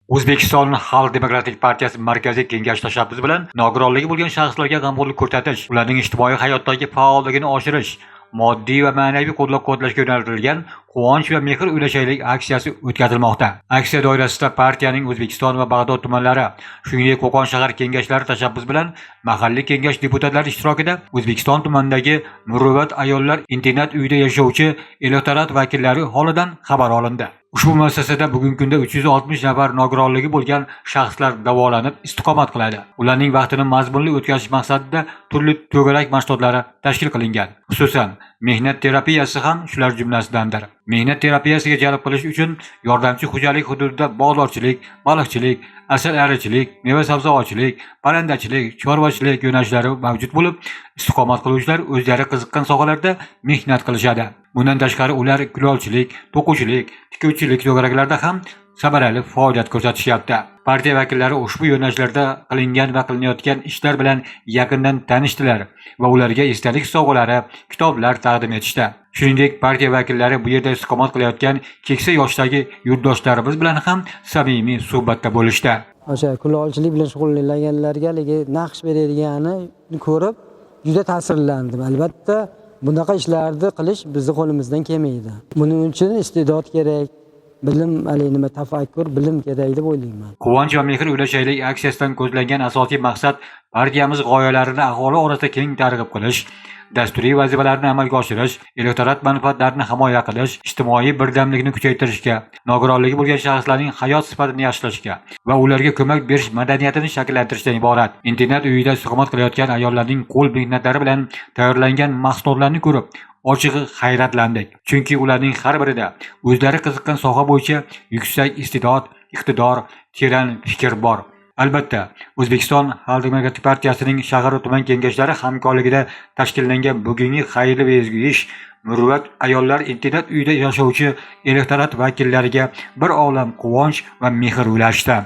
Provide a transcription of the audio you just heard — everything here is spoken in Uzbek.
O'zbekiston Xalq demokratik partiyasi Markaziy kengash tashabbusi bilan nogironligi bo'lgan shaxslarga g'amxo'rlik ko'rsatish, ularning ijtimoiy hayotdagi faolligini oshirish, moddiy va ma'naviy qo'llab-quvvatlashga yo'naltirilgan Quvonch va mehr ulashaylik aksiyasi o'tkazilmoqda. Aksiya doirasida partiyaning O'zbekiston va Bag'dod tumanlari, shuningdek Qo'qon shahar kengashlari tashabbusi bilan mahalliy kengash deputatlari ishtirokida O'zbekiston tumanidagi Muruvvat ayollar internat uyida yashovchi elektorat vakillari holidan xabar olindi. Ushbu muassasada bugungi kunda 360 nafar nogironligi bo'lgan shaxslar davolanib istiqomat qiladi. Ularning vaqtini mazmunli o'tkazish maqsadida turli to'garak mashg'ulotlari tashkil qilingan. Xususan, mehnat terapiyasi ham shular jumlasidandir. Mehnat terapiyasiga jalb qilish uchun yordamchi xo'jalik hududida bog'dorchilik, baliqchilik, asal arichilik, meva-sabzavotchilik, parrandachilik, chorvachilik yo'nalishlari mavjud bo'lib, istiqomat qiluvchilar o'zlari qiziqqan sohalarda mehnat qilishadi. Bundan tashqari ular kulolchilik, to'quvchilik, tikuvchilik to'garaklarida ham samarali faoliyat ko'rsatishyapti. Partiya vakillari ushbu yo'nalishlarda qilingan va qilinayotgan ishlar bilan yaqindan tanishdilar va ularga esdalik sovg'alari, kitoblar taqdim etishdi. Shuningdek, partiya vakillari bu yerda istiqomat qilayotgan keksa yoshdagi yurtdoshlarimiz bilan ham samimiy suhbatda bo'lishdi. O'sha kulolchilik bilan shug'ullanganlarga naqsh beradiganini ko'rib juda ta'sirlandim. Albatta, bunaqa ishlarni qilish bizning qo'limizdan kelmaydi. Buning uchun iste'dod kerak, bilim, tafakkur, bilim kerak deb o'ylayman. Quvonch va mehr ulashaylik aksiyasidan ko'zlangan asosiy maqsad partiyamiz g'oyalarini aholi orasida keng targ'ib qilish, dasturiy vazifalarni amalga oshirish, elektorat manfaatlarini himoya qilish, ijtimoiy birdamlikni kuchaytirishga, nogironligi bo'lgan shaxslarning hayot sifatini yaxshilashga va ularga ko'mak berish madaniyatini shakllantirishdan iborat. Internat uyida istiqomat qilayotgan ayollarning qo'l mehnatlari bilan tayyorlangan mahsulotlarni ko'rib ochig'i hayratlandik. Chunki ularning har birida o'zlari qiziqqan soha bo'yicha yuksak iste'dod, iqtidor, teran fikr bor. Albatta, O'zbekiston Xalq demokratik partiyasining shahar va tuman kengashlari hamkorligida tashkillangan bugungi xayrli va ezgu ish Muruvvat ayollar internat uyida yashovchi elektorat vakillariga bir olam quvonch va mehr ulashdi.